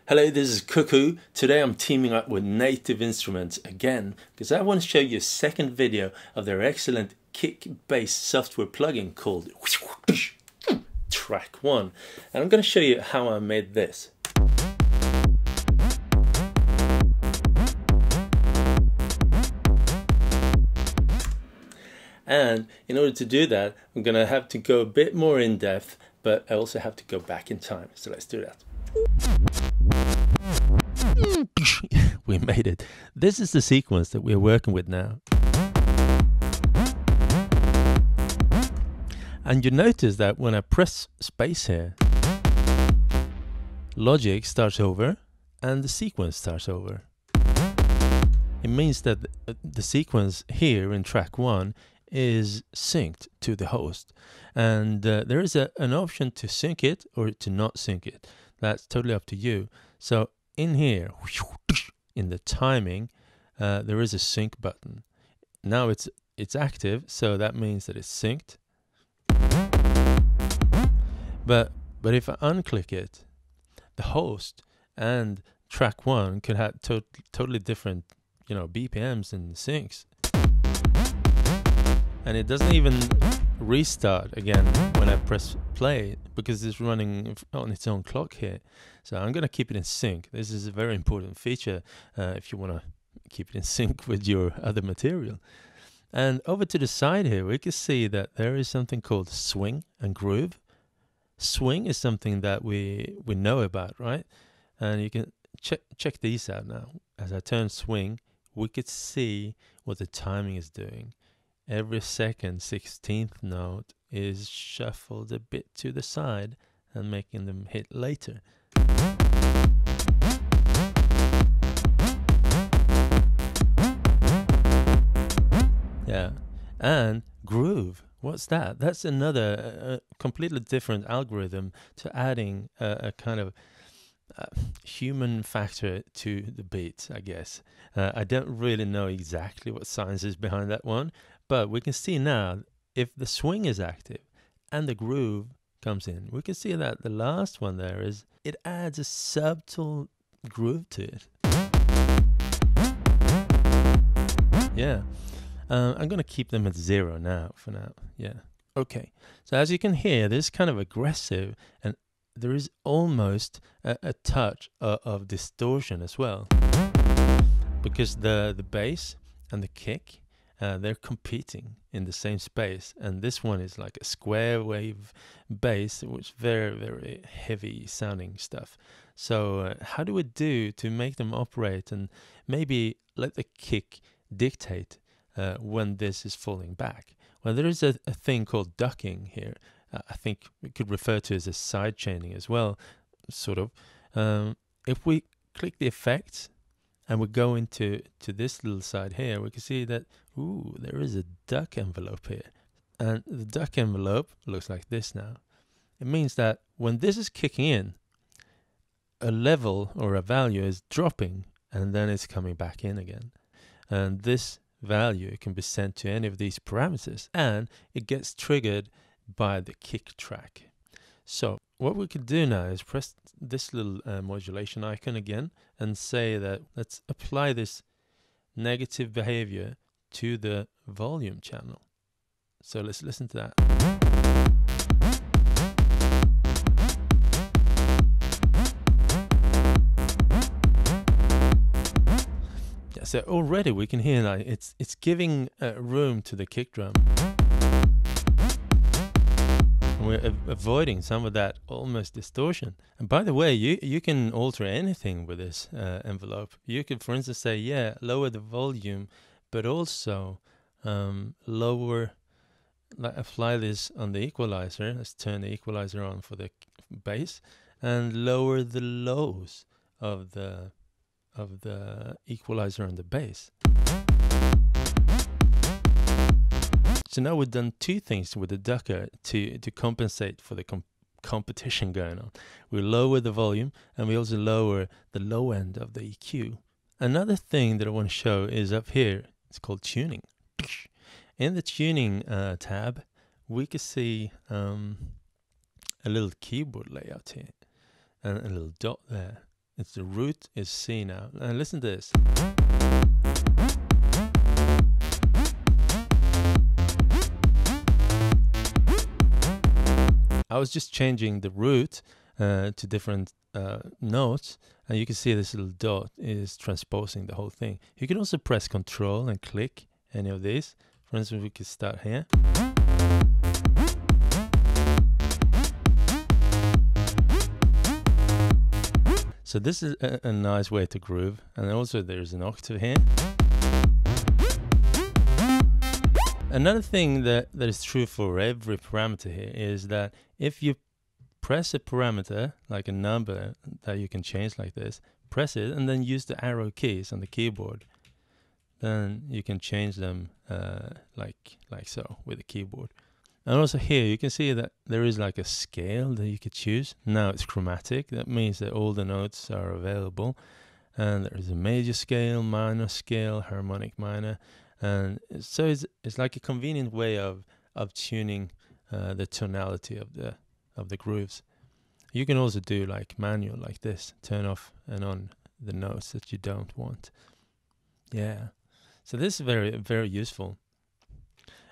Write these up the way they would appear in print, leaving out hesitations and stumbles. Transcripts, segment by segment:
Hello, this is Cuckoo. Today I'm teaming up with Native Instruments again because I want to show you a second video of their excellent kick-based software plugin called TRK-01, and I'm going to show you how I made this. And in order to do that, I'm going to have to go a bit more in depth, but I also have to go back in time. So let's do that. We made it. This is the sequence that we're working with now. And you notice that when I press space here, Logic starts over and the sequence starts over. It means that the sequence here in track 1 is synced to the host. And there is an option to sync it or to not sync it. That's totally up to you. So in here, in the timing, there is a sync button. Now it's active, so that means that it's synced. But if I unclick it, the host and track 1 could have totally different, BPMs and syncs. And it doesn't even restart again when I press play because it's running on its own clock here. So I'm going to keep it in sync. This is a very important feature if you want to keep it in sync with your other material. And over to the side here, we can see that there is something called swing and groove. Swing is something that we know about, right? And you can check these out now. As I turn swing, we could see what the timing is doing. Every second 16th note is shuffled a bit to the side and making them hit later. Yeah, and groove. What's that? That's another completely different algorithm to adding a kind of human factor to the beat, I guess. I don't really know exactly what science is behind that one. But we can see now, if the swing is active and the groove comes in, we can see that the last one there it adds a subtle groove to it. Yeah. I'm going to keep them at 0 now, for now. Yeah. Okay. So as you can hear, this is kind of aggressive, and there is almost a touch of distortion as well. Because the bass and the kick, they're competing in the same space, and this one is like a square wave bass, which is very, very heavy sounding stuff. So how do we do to make them operate and maybe let the kick dictate when this is falling back? Well, there is a thing called ducking here. I think we could refer to as a side chaining as well, sort of. If we click the effects and we go into this little side here, we can see that, ooh, there is a duck envelope here. And the duck envelope looks like this now. It means that when this is kicking in, a level or a value is dropping, and then it's coming back in again. And this value can be sent to any of these parameters, and it gets triggered by the kick track. So what we could do now is press this little modulation icon again and say that let's apply this negative behavior to the volume channel. So let's listen to that. Yeah, so already we can hear that it's giving room to the kick drum. We're avoiding some of that almost distortion. And by the way, you can alter anything with this envelope. You could, for instance, say, yeah, lower the volume, but also apply this on the equalizer. Let's turn the equalizer on for the bass and lower the lows of the equalizer on the bass. So now we've done two things with the ducker to compensate for the competition going on. We lower the volume and we also lower the low end of the EQ. Another thing that I want to show is up here. It's called tuning. In the tuning tab, we can see a little keyboard layout here and a little dot there. It's the root is C now. And listen to this. I was just changing the root to different notes, and you can see this little dot is transposing the whole thing. You can also press Control and click any of these. For instance, we could start here. So this is a nice way to groove, and also there's an octave here. Another thing that is true for every parameter here is that if you press a parameter, like a number that you can change like this, press it and then use the arrow keys on the keyboard, then you can change them like so with the keyboard. And also here you can see that there is like a scale that you could choose. Now it's chromatic. That means that all the notes are available, and there is a major scale, minor scale, harmonic minor, and so it's like a convenient way of tuning the tonality of the grooves. You can also do like manual like this, turn off and on the notes that you don't want. Yeah, so this is very, very useful.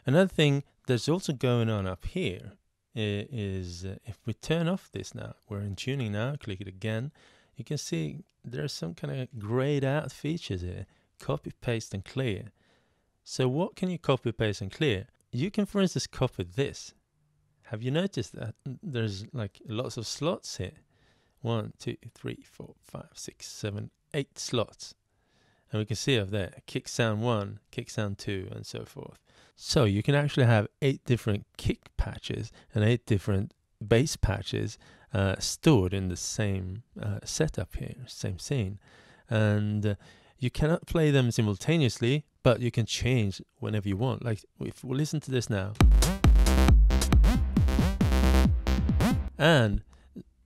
Another thing that's also going on up here is if we turn off this now, we're in tuning now, click it again, you can see there's some kind of grayed out features here, copy, paste and clear. So what can you copy, paste and clear? You can, for instance, copy this. Have you noticed that there's like lots of slots here? 1, 2, 3, 4, 5, 6, 7, 8 slots. And we can see up there, kick sound 1, kick sound 2, and so forth. So you can actually have 8 different kick patches and 8 different bass patches stored in the same setup here, same scene. And you cannot play them simultaneously, but you can change whenever you want. Like if we listen to this now. And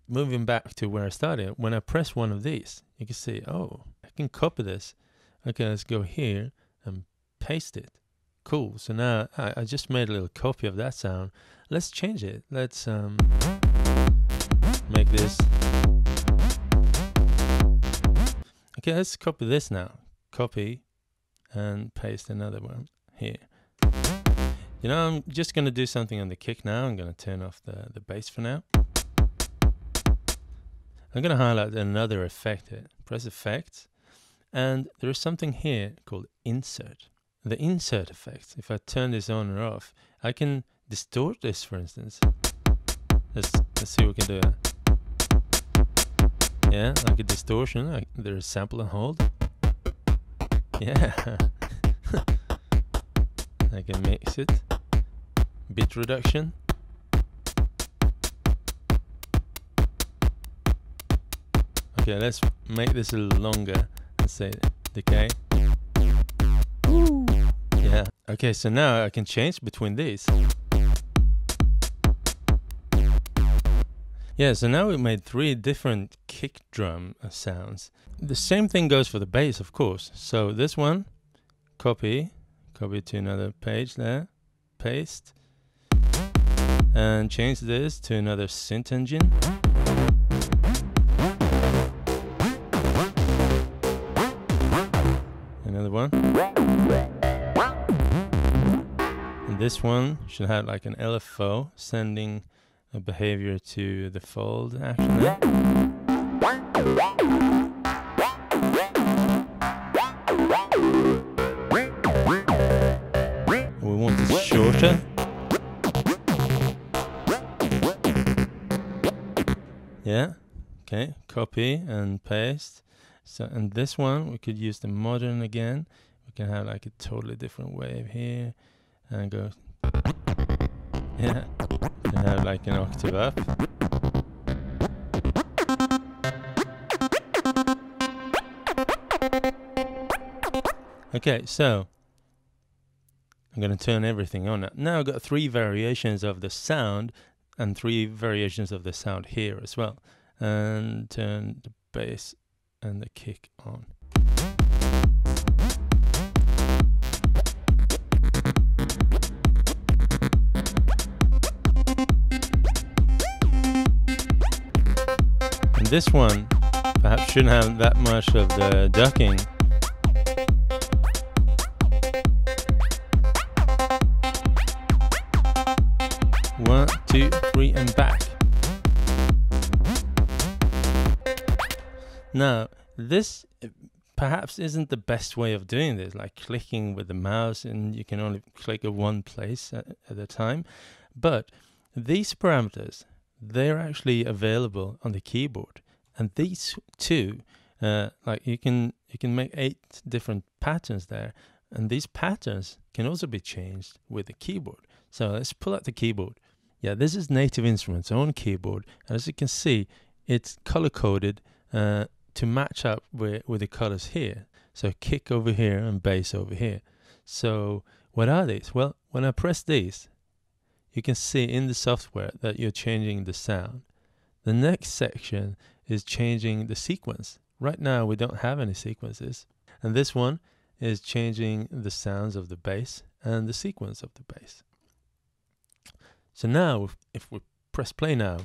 moving back to where I started, when I press one of these, you can see, oh, I can copy this. Okay, let's go here and paste it. Cool. So now I just made a little copy of that sound. Let's change it. Let's make this. Okay, let's copy this now. Copy and paste another one here. You know, I'm just going to do something on the kick now. I'm going to turn off the bass for now. I'm going to highlight another effect here. Press Effects. And there is something here called Insert. The Insert effect. If I turn this on or off, I can distort this, for instance. Let's see what we can do. Yeah, like a distortion. Like there's sample and hold. Yeah. I can mix it. Bit reduction. Okay, let's make this a little longer and say decay. Yeah. Okay, so now I can change between these. Yeah, so now we made 3 different kick drum sounds. The same thing goes for the bass, of course. So this one, copy to another page there, paste, and change this to another synth engine. Another one. And this one should have like an LFO sending a behavior to the fold action there. We want it shorter. Yeah, okay, copy and paste. So, and this one, we could use the modern again. We can have like a totally different wave here and go, yeah, we can have like an octave up. Okay, so I'm going to turn everything on. Now I've got 3 variations of the sound and 3 variations of the sound here as well. And turn the bass and the kick on. And this one, if Perhaps shouldn't have that much of the ducking. 1, 2, 3, and back. Now, this perhaps isn't the best way of doing this, like clicking with the mouse, and you can only click at one place at a time. But these parameters, they're actually available on the keyboard, and these two, like you can make 8 different patterns there, and these patterns can also be changed with the keyboard. So let's pull out the keyboard. Yeah, this is Native Instruments' own keyboard, and as you can see, it's color coded to match up with the colors here. So kick over here and bass over here. So what are these? Well, when I press these, you can see in the software that you're changing the sound. The next section is changing the sequence. Right now we don't have any sequences, and this one is changing the sounds of the bass and the sequence of the bass. So now if we press play now,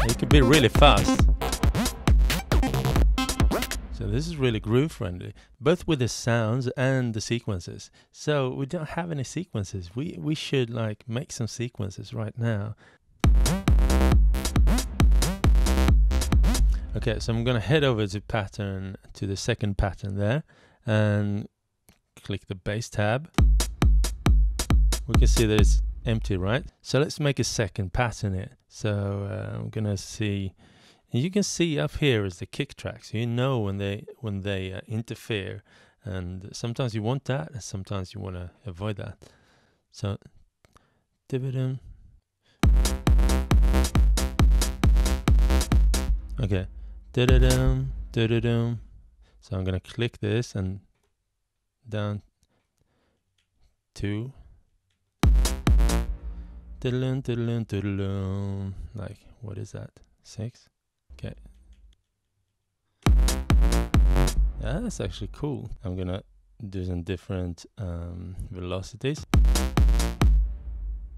it could be really fast. So this is really groove friendly, both with the sounds and the sequences. So we don't have any sequences. We should like make some sequences right now. Okay, so I'm gonna head over to pattern, to the second pattern there, and click the bass tab. We can see that it's empty, right? So let's make a second pattern here. So I'm gonna see. You can see up here is the kick track, so you know when they interfere, and sometimes you want that, and sometimes you want to avoid that. So, dividend. Okay, da-da-dum, da-da-dum. So I'm gonna click this and down 2. Diddle-dum, diddle-dum, diddle-dum. Like, what is that? 6. Okay. Yeah, that's actually cool. I'm gonna do some different velocities.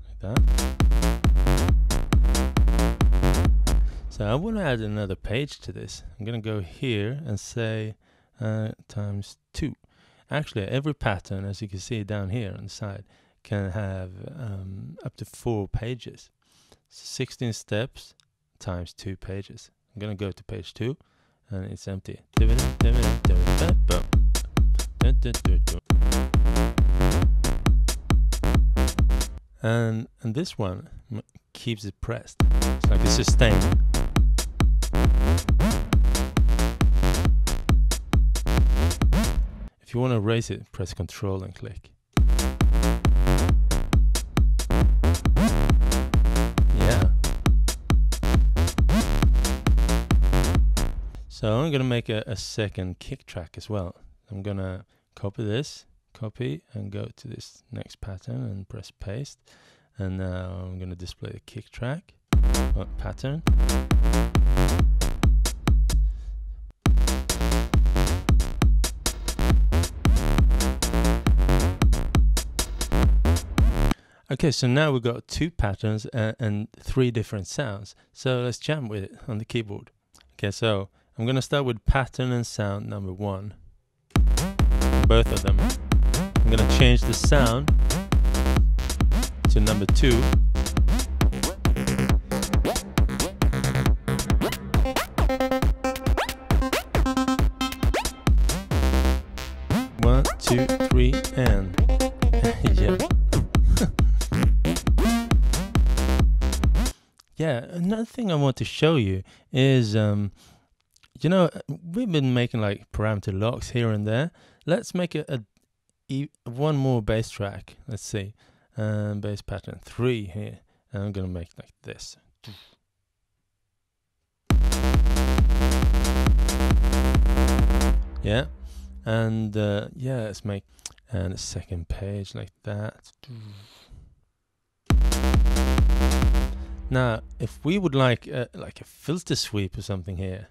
Like that. So I want to add another page to this. I'm gonna go here and say times 2. Actually, every pattern, as you can see down here on the side, can have up to 4 pages. So 16 steps times 2 pages. I'm gonna go to page 2, and it's empty. And this one keeps it pressed. It's like a sustain. If you want to erase it, press Control and click. So I'm gonna make a second kick track as well. I'm gonna copy this, and go to this next pattern and press paste. And now I'm gonna display the kick track pattern. Okay, so now we've got 2 patterns and 3 different sounds. So let's jam with it on the keyboard. Okay, so I'm going to start with pattern and sound number 1. Both of them. I'm going to change the sound to number 2. One, 2, 3, and yeah. Yeah, another thing I want to show you is you know, we've been making like parameter locks here and there. Let's make one more bass track. Let's see, bass pattern 3 here, and I'm gonna make like this. Yeah, and yeah, let's make a second page like that. Now, if we would like a filter sweep or something here,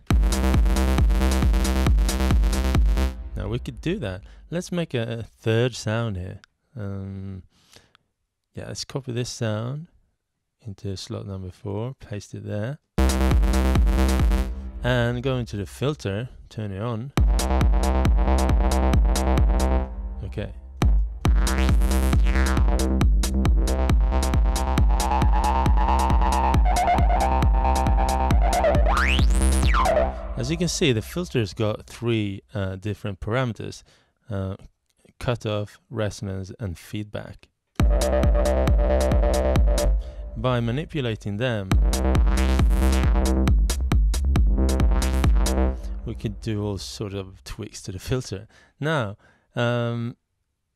now we could do that. Let's make a third sound here. Yeah, let's copy this sound into slot number 4, paste it there, and go into the filter, turn it on. Okay. As you can see, the filter's got 3 different parameters: cutoff, resonance, and feedback. By manipulating them, we could do all sort of tweaks to the filter. Now,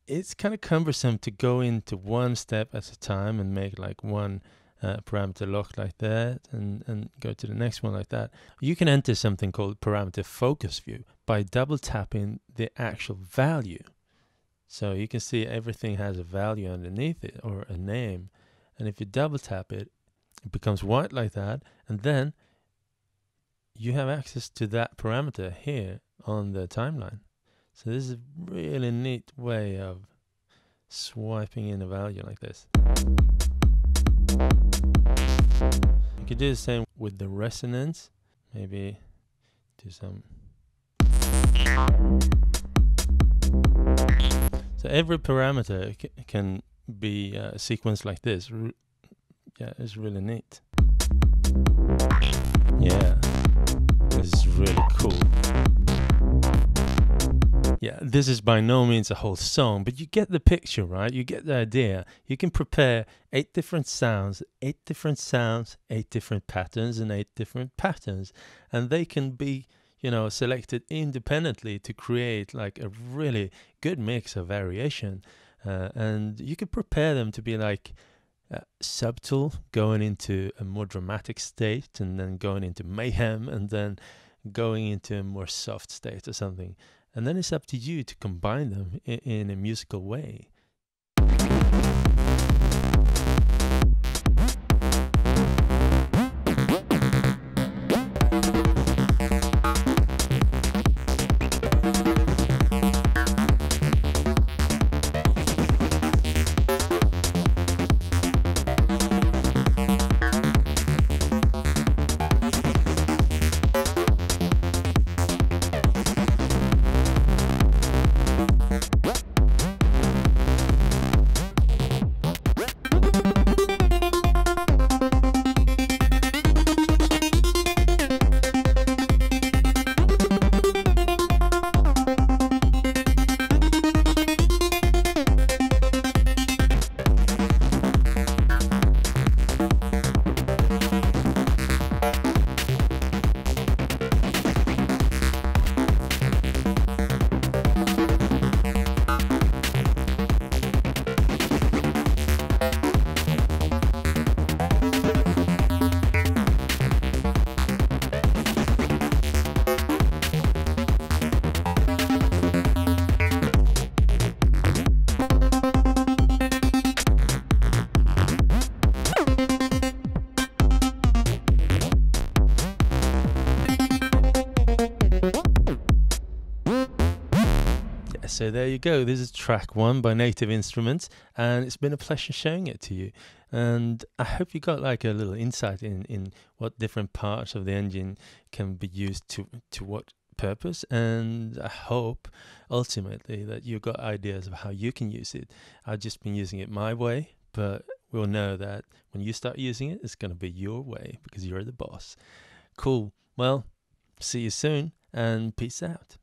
it's kind of cumbersome to go into one step at a time and make like one parameter lock like that, and go to the next one like that. You can enter something called parameter focus view by double tapping the actual value. So you can see everything has a value underneath it, or a name. And if you double tap it, it becomes white like that. And then you have access to that parameter here on the timeline. So this is a really neat way of swiping in a value like this. You could do the same with the resonance. Maybe do some. So every parameter can be sequenced like this. Yeah, it's really neat. Yeah, this is really cool. Yeah, this is by no means a whole song, but you get the picture, right? You get the idea. You can prepare 8 different sounds, 8 different sounds, 8 different patterns, and 8 different patterns. And they can be, you know, selected independently to create like a really good mix of variation. And you could prepare them to be like subtle, going into a more dramatic state, and then going into mayhem, and then going into a more soft state or something. And then it's up to you to combine them in a musical way. So there you go. This is track 1 by Native Instruments, and it's been a pleasure showing it to you. And I hope you got like a little insight in what different parts of the engine can be used to what purpose. And I hope ultimately that you got ideas of how you can use it. I've just been using it my way, but we'll know that when you start using it, it's going to be your way because you're the boss. Cool. Well, see you soon, and peace out.